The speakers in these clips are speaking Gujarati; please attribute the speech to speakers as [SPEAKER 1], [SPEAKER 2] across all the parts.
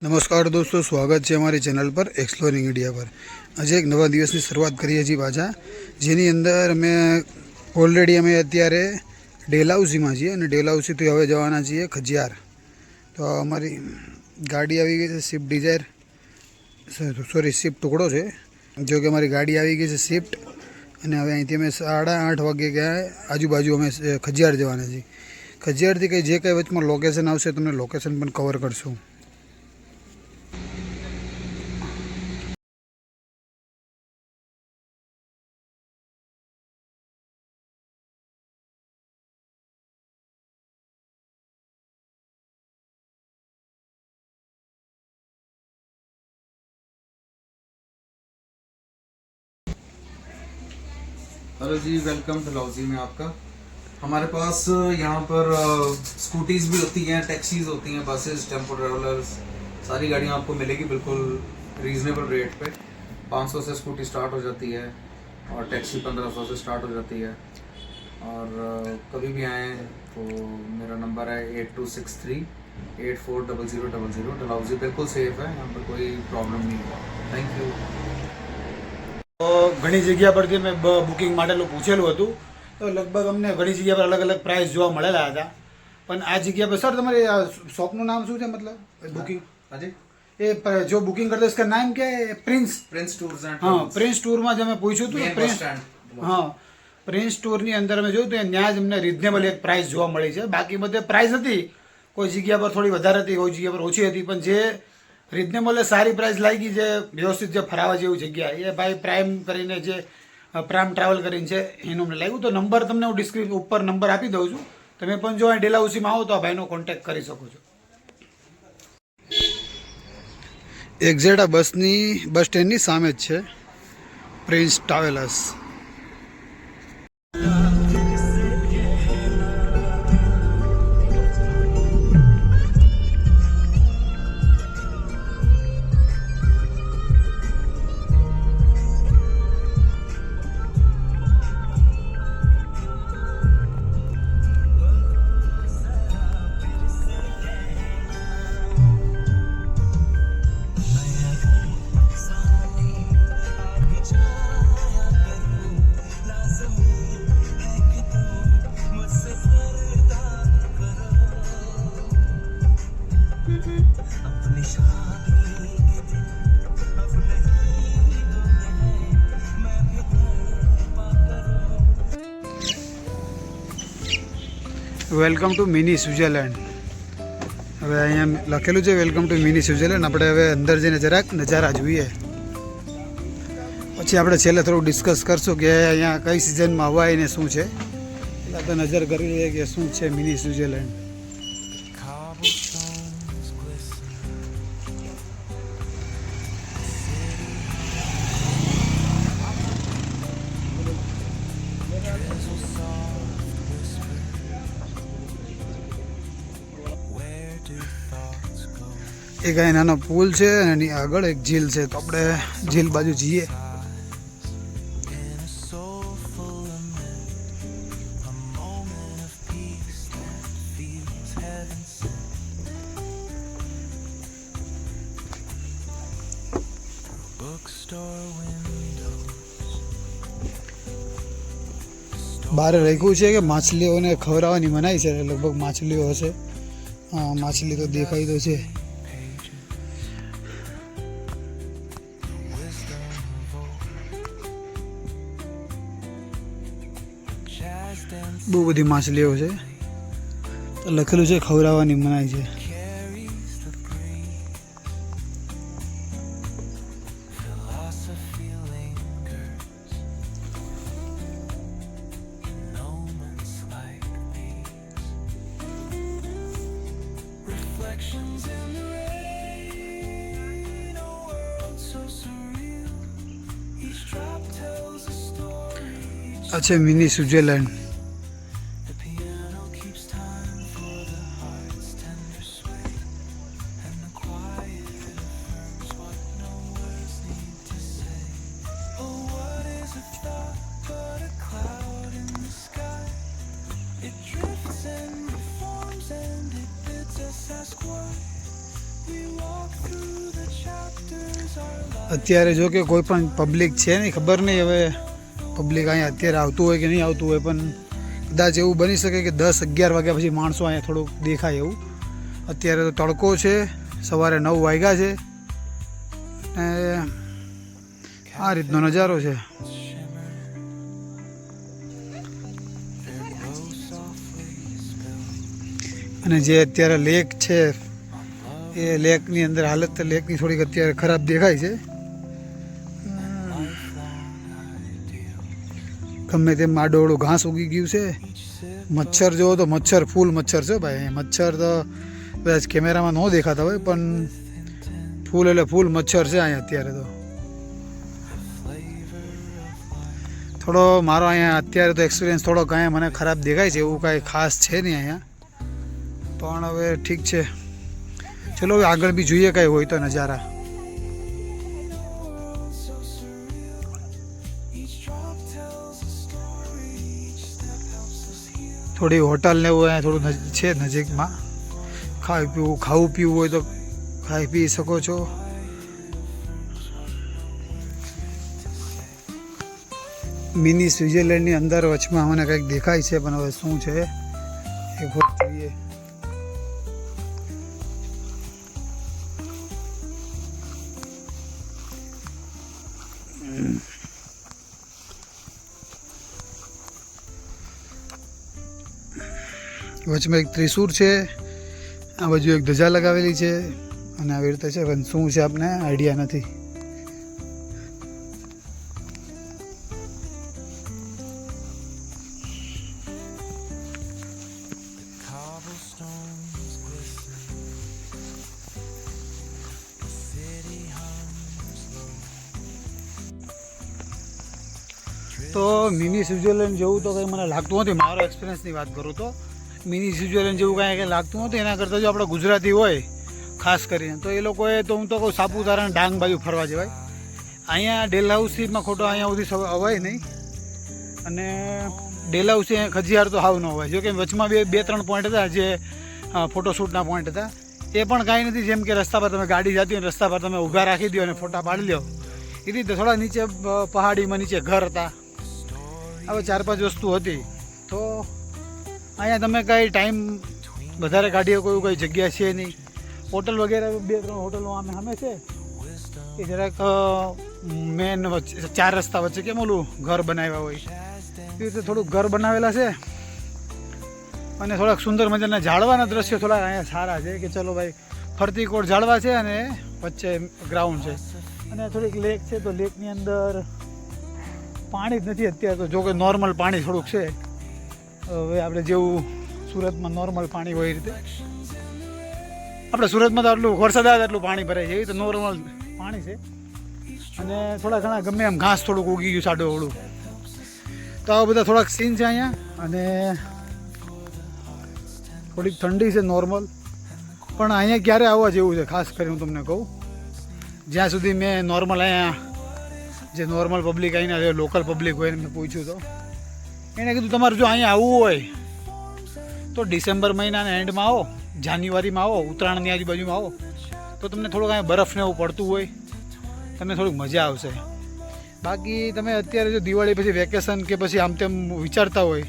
[SPEAKER 1] નમસ્કાર દોસ્તો, સ્વાગત છે અમારી ચેનલ પર એક્સપ્લોરિંગ ઇન્ડિયા પર। આજે એક નવા દિવસની શરૂઆત કરીએ છીએ પાછા, જેની અંદર અમે અત્યારે ડેલહાઉસીમાં છીએ અને ડેલહાઉસીથી હવે જવાના છીએ ખજિયાર। તો અમારી ગાડી આવી ગઈ છે સ્વિફ્ટ ડિઝાયર, સ્વિફ્ટ ટુકડો છે, જો કે અમારી ગાડી આવી ગઈ છે સ્વિફ્ટ। અને હવે અહીંથી અમે 8:30 વાગે ગયા આજુબાજુ અમે ખજિયાર જવાના છીએ। ખજિયારથી જે કંઈ વચમાં લોકેશન આવશે તમને લોકેશન પણ કવર કરશું।
[SPEAKER 2] हेलो जी, वेलकम डलहौजी में आपका। हमारे पास यहाँ पर स्कूटीज़ भी होती हैं, टैक्सीज़ होती हैं, बसेस, टेम्पो ट्रैवलर्स, सारी गाड़ियाँ आपको मिलेगी बिल्कुल रीज़नेबल रेट पे। 500 से स्कूटी स्टार्ट हो जाती है और टैक्सी 1500 से स्टार्ट हो जाती है। और कभी भी आएँ तो मेरा नंबर है 8263840000। डलहौजी बिल्कुल सेफ़ है, यहाँ पर कोई प्रॉब्लम नहीं है। Thank you.
[SPEAKER 1] તો ઘણી જગ્યા પરથી મેં બુકિંગ માટેલું પૂછેલું હતું, તો લગભગ અમને ઘણી જગ્યા પર અલગ અલગ પ્રાઇસ જોવા મળેલા હતા। પણ આ જગ્યા પર સર તમારી શોપનું નામ શું છે, મતલબ બુકિંગ?
[SPEAKER 2] हाजी,
[SPEAKER 1] એ જો બુકિંગ કરતા इसका नाम क्या है? प्रिंस
[SPEAKER 2] टूर्स एंड
[SPEAKER 1] हाँ, प्रिंस टूરમાં જ અમે પૂછ્યું હતું। પ્રિન્સ હા, પ્રિન્સ ટૂરની અંદર અમે જોયું તો ત્યાં જ અમને રિઝનેબલ એક પ્રાઇસ જોવા મળી છે। બાકી બધે પ્રાઇસ હતી, કોઈ જગ્યા પર થોડી વધારે હતી, કોઈ જગ્યા પર ઓછી હતી, પણ જે રિઝનેબલ સારી પ્રાઇસ લાગી, જે વ્યવસ્થિત જે ફરાવા જેવી જગ્યા એ ભાઈ પ્રાઇમ કરીને જે પ્રાઇમ ટ્રાવેલ કરીને છે એનું મને લાગ્યું। તો નંબર તમને હું ડિસ્ક્રિપ્શન ઉપર નંબર આપી દઉં છું, તમે પણ જો અહીં ડેલહાઉસીમાં આવો તો આ ભાઈનો કોન્ટેક્ટ કરી શકો છો। એક્ઝેક્ટ આ બસ સ્ટેન્ડની સામે જ છે prince travellers. Welcome to mini Switzerland. હવે અહીંયા લખેલું છે વેલકમ ટુ મિની સ્વિટ્ઝરલેન્ડ। આપણે હવે અંદર જઈને જરાક નજારા જોઈએ, પછી આપણે છેલ્લે થોડું ડિસ્કસ કરશું કે અહીંયા કઈ સિઝનમાં હવાય ને શું છે। એટલે તો નજર કરી લઈએ કે શું છે મિની સ્વિટ્ઝરલેન્ડ। એક અહીં નાનો પુલ છે અને એની આગળ એક ઝીલ છે, તો આપણે ઝીલ બાજુ જઈએ। બહાર લખ્યું છે કે માછલીઓને ખવડાવવાની મનાઈ છે, લગભગ માછલીઓ હશે। હા, માછલી તો દેખાય તો છે। બહુ બધી માછલીઓ છે, તો લખેલું છે ખવડાવવાની મનાઈ છે। આ છે મિની સ્વિટ્ઝરલેન્ડ। અત્યારે જો કે કોઈ પણ પબ્લિક છે નહીં, ખબર નહીં હવે પબ્લિક અહીંયા અત્યારે આવતું હોય કે નહીં આવતું હોય, પણ કદાચ એવું બની શકે કે 10-11 વાગ્યા પછી માણસો અહીંયા થોડુંક દેખાય એવું. અત્યારે તો તડકો છે, સવારે 9 વાગ્યા છે અને આ રીતનો નજારો છે. અને જે અત્યારે લેક છે એ લેકની અંદર હાલત લેકની થોડીક અત્યારે ખરાબ દેખાય છે. ગમે તેમ આડોવડું ઘાસ ઉગી ગયું છે. મચ્છર જોવો તો મચ્છર ફૂલ મચ્છર છે ભાઈ. મચ્છર તો કદાચ કેમેરામાં ન દેખાતા હોય પણ ફૂલ એટલે ફૂલ મચ્છર છે અહીંયા અત્યારે તો. થોડો મારો અહીંયા અત્યારે તો એક્સપિરિયન્સ થોડોક અહીંયા મને ખરાબ દેખાય છે, એવું કાંઈ ખાસ છે નહીં અહીંયા, પણ હવે ઠીક છે. ચલો હવે આગળ બી જોઈએ કાંઈ હોય તો નજારા. થોડી હોટલ ને એવું અહીંયા થોડું છે નજીકમાં. ખાવું પીવું હોય તો ખાઈ પી શકો છો. મિની સ્વિટ્ઝરલેન્ડની અંદર વચમાં મને કંઈક દેખાય છે, પણ હવે શું છે એ જોઈએ. વચમાં એક ત્રિશૂળ છે, આ બાજુ એક ધજા લગાવેલી છે અને આવી રીતે છે, પણ શું છે આપને આઈડિયા નથી. તો મિની સ્વિટ્ઝરલેન્ડ જેવું તો કંઈ મને લાગતું નથી. મારો એક્સપિરિયન્સની વાત કરું તો મિની સ્વિટ્ઝરલેન્ડ જેવું કાંઈ લાગતું નથી. એના કરતાં જો આપણે ગુજરાતી હોય ખાસ કરીને તો એ લોકોએ તો હું તો કહું સાપુતારા અને ડાંગ બાજુ ફરવા જવાય. અહીંયા ડેલહાઉસીમાં ખોટો અહીંયા સુધી અવાય નહીં, અને ડેલહાઉસી ખજીયાર તો હાવ ન હોય. જો કે વચમાં 2-3 પોઈન્ટ હતા જે ફોટોશૂટના પોઈન્ટ હતા, એ પણ કાંઈ નથી. જેમ કે રસ્તા પર તમે ગાડી જતી હોય, રસ્તા પર તમે ઊભા રાખી દો અને ફોટા પાડી લો એ રીતે. થોડા નીચે પહાડીમાં નીચે ઘર હતા, હવે 4-5 વસ્તુ હતી. તો અહીંયા તમે કાંઈ ટાઈમ વધારે કાઢીએ કોઈ કઈ જગ્યા છે નહીં. હોટલ વગેરે 2-3 હોટલો સામે છે એ જરાક મેન 4 રસ્તા વચ્ચે કેમ ઓલું ઘર બનાવ્યા હોય એ રીતે થોડુંક ઘર બનાવેલા છે. અને થોડાક સુંદર મજાના ઝાડવાના દ્રશ્યો થોડાક અહીંયા સારા છે કે ચલો ભાઈ ફરતી કોટ ઝાડવા છે અને વચ્ચે ગ્રાઉન્ડ છે અને થોડીક લેક છે. તો લેકની અંદર પાણી જ નથી અત્યારે તો, જો કે નોર્મલ પાણી થોડુંક છે. હવે આપણે જેવું સુરતમાં નોર્મલ પાણી હોય એ રીતે આપણે સુરતમાં તો આટલું વરસાદ આવે એટલું પાણી ભરાય છે, એ તો નોર્મલ પાણી છે. અને થોડા ઘણા ગમે એમ ઘાસ થોડુંક ઉગી ગયું સાડું. તો આવા બધા થોડાક સીન છે અહીંયા. અને થોડીક ઠંડી છે નોર્મલ, પણ અહીંયા ક્યારે આવવા જેવું છે ખાસ કરીને હું તમને કહું. જ્યાં સુધી મેં નોર્મલ અહીંયા જે નોર્મલ પબ્લિક અહીંના લોકલ પબ્લિક હોય એને મેં પૂછ્યું તો એણે કીધું તમારે જો અહીંયા આવવું હોય તો ડિસેમ્બર મહિનાના એન્ડમાં આવો, જાન્યુઆરીમાં આવો, ઉત્તરાયણની આજુબાજુમાં આવો તો તમને થોડુંક અહીંયા બરફને એવું પડતું હોય, તમને થોડીક મજા આવશે. બાકી તમે અત્યારે જો દિવાળી પછી વેકેશન કે પછી આમ તેમ વિચારતા હોય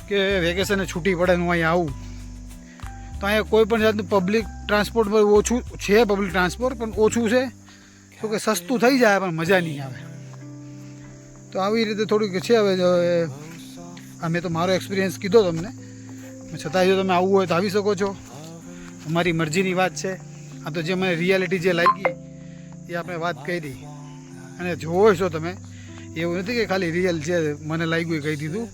[SPEAKER 1] કે વેકેશને છૂટી પડે હું અહીંયા આવું, તો અહીંયા કોઈ પણ જાતનું પબ્લિક ટ્રાન્સપોર્ટ ઓછું છે. પબ્લિક ટ્રાન્સપોર્ટ પણ ઓછું છે, તો કે સસ્તું થઈ જાય પણ મજા નહીં આવે. તો આવી રીતે થોડુંક છે. હવે મેં તો મારો એક્સપિરિયન્સ કીધો તમને, છતાં જો તમે આવવું હોય તો આવી શકો છો, તમારી મરજીની વાત છે. આ તો જે મને રિયાલિટી જે લાગી એ આપણે વાત કરી. અને જોવો છો તમે, એવું નથી કે ખાલી રિયલ છે મને લાગ્યું એ કહી દીધું.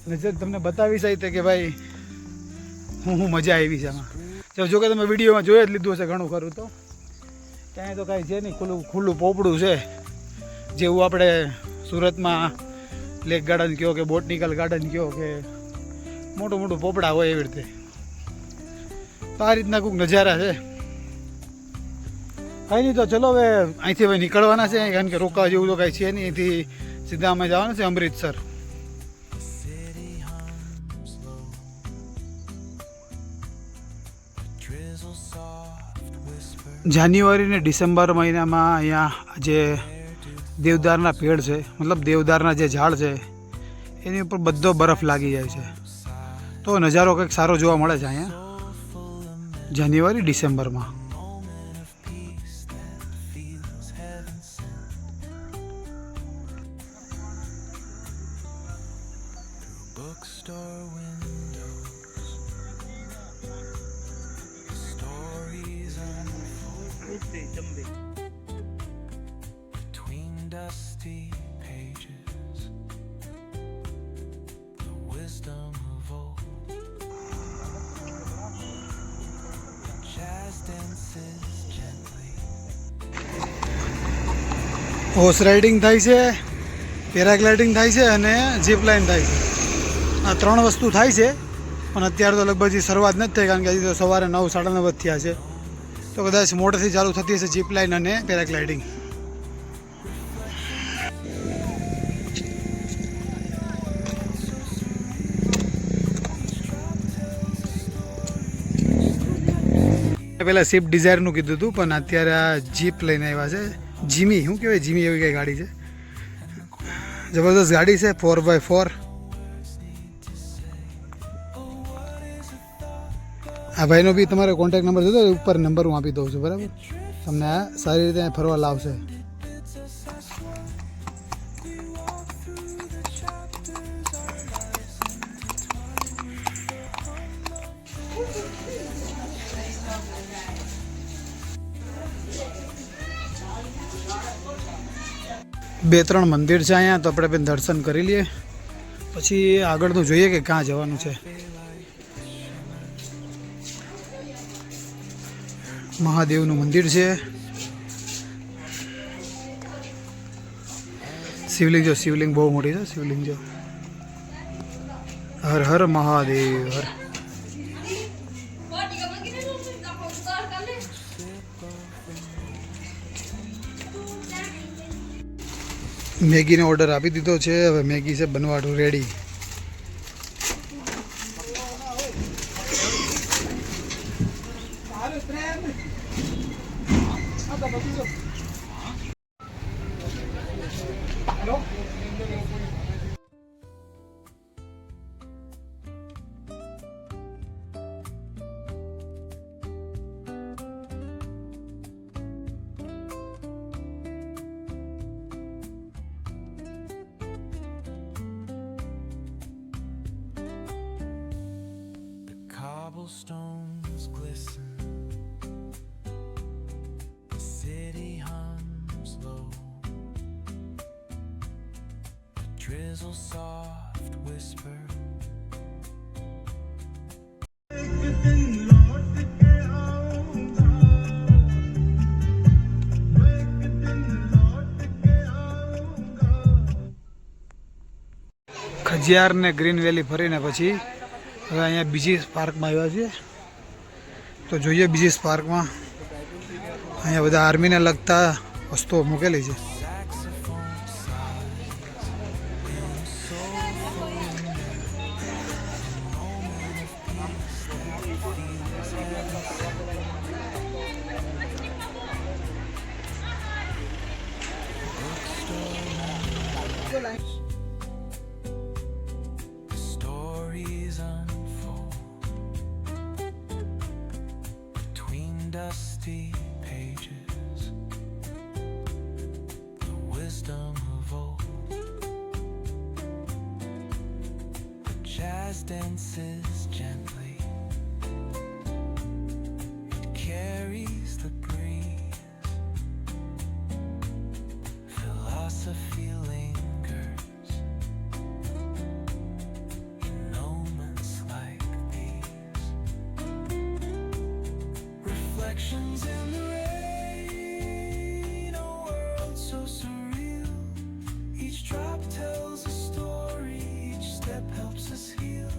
[SPEAKER 1] અને જે તમને બતાવી શકે કે ભાઈ હું મજા આવી છે આમાં. જો કે તમે વિડીયોમાં જોઈ જ લીધું હશે ઘણું ખરું. તો ત્યાં તો કાંઈ છે નહીં, ખુલ્લું પોપડું છે. જેવું આપણે સુરતમાં લેક ગાર્ડન કહો કે બોટનિકલ ગાર્ડન કહો કે મોટું પોપડા હોય એવી રીતે. તો આ રીતના કોઈક નજારા છે. કંઈ નહીં, તો ચલો હવે અહીંથી હવે નીકળવાના છે, કારણ કે રોકાવા જેવું તો કાંઈ છે નહીં. અહીંથી સીધા અમે જવાના છે અમૃતસર.
[SPEAKER 3] Drizzle soft whisper
[SPEAKER 1] જાન્યુઆરી ને ડિસેમ્બર મહિનામાં અહીંયા જે દેવદારના પેડ છે, મતલબ દેવદારના જે ઝાડ છે એની ઉપર બધો બરફ લાગી જાય છે, તો નજારો કંઈક સારો જોવા મળે છે અહીંયા જાન્યુઆરી ડિસેમ્બરમાં.
[SPEAKER 3] Between dusty pages, the wisdom of old. Jazz dances gently.
[SPEAKER 1] Horse riding થાય છે, પેરાગ્લાઇડિંગ થાય છે અને જીપ લાઇન થાય છે. આ 3 વસ્તુ થાય છે, પણ અત્યારે તો લગભગ હજી શરૂઆત નથી થઈ, કારણ કે હજી તો સવારે 9, 9:30 જ થયા છે, તો કદાચ મોડેથી ચાલુ થતી હશે જીપ લાઇન અને પેરાગ્લાઇડિંગ. પહેલાં સ્વિફ્ટ ડિઝાયરનું કીધું હતું, પણ અત્યારે આ જીપ લઈને આવ્યા છે. જીમી, શું કહેવાય, જીમી એવી કંઈ ગાડી છે, જબરદસ્ત ગાડી છે, 4x4. આ ભાઈનો બી તમારે કોન્ટેક્ટ નંબર જોતો ઉપર નંબર હું આપી દઉં છું, બરાબર? તમને આ સારી રીતે ફરવા લાવશે. બે ત્રણ મંદિર છે અહીંયા, તો આપણે બેન દર્શન કરી લઈએ, પછી આગળનું જોઈએ કે ક્યાં જવાનું છે. મહાદેવનું મંદિર છે, શિવલિંગ જો, શિવલિંગ બહુ મોટી છે, શિવલિંગ જો. હર હર મહાદેવ હર. મેગીનો ઓર્ડર આપી દીધો છે, હવે મેગી છે બનવાનું ready.
[SPEAKER 3] Cobblestones glisten, the city hums low, a drizzle soft whisper.
[SPEAKER 1] Khajjiar ને ગ્રીન વેલી ફરીને પછી હવે અહીંયા બીજી પાર્કમાં આવ્યા છીએ, તો જોઈએ બીજી પાર્કમાં. અહીંયા બધા આર્મીને લગતા વસ્તુઓ મૂકેલી છે.
[SPEAKER 3] Stories unfold between dusty pages, the wisdom of old. The jazz dances gently, it carries the breeze. Philosophy lingers in moments like these. Reflections in the rain, a world so surreal. Each drop tells a story, each step helps us heal.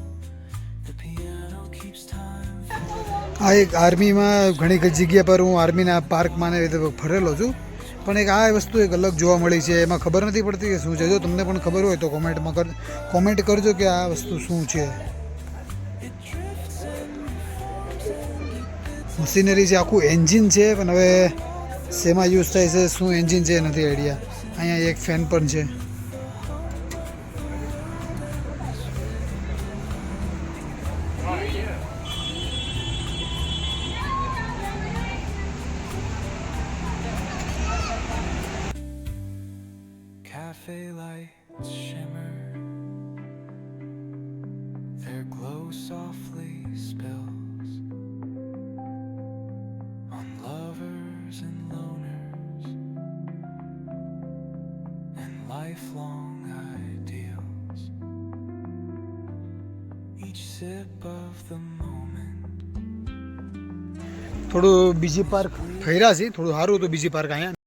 [SPEAKER 3] The piano keeps time for
[SPEAKER 1] આ એક આર્મીમાં ઘણી જગ્યા પર હું આર્મીના પાર્કમાં ને એ રીતે ફરેલો છું, પણ એક આ વસ્તુ એક અલગ જોવા મળી છે, એમાં ખબર નથી પડતી કે શું છે. જો તમને પણ ખબર હોય તો કોમેન્ટ કરજો કે આ વસ્તુ શું છે. મશીનરી છે, આખું એન્જિન છે, પણ હવે શેમાં યુઝ થાય છે, શું એન્જિન છે એ નથી આઈડિયા. અહીંયા એક ફેન પણ છે.
[SPEAKER 3] Cafe lights shimmer, their glow softly spills on lovers and loners and lifelong ideals. Each sip of the moment.
[SPEAKER 1] થોડું બીજી પાર્ક ફર્યા છે, થોડું સારું હતું બીજી પાર્ક અહીંયા.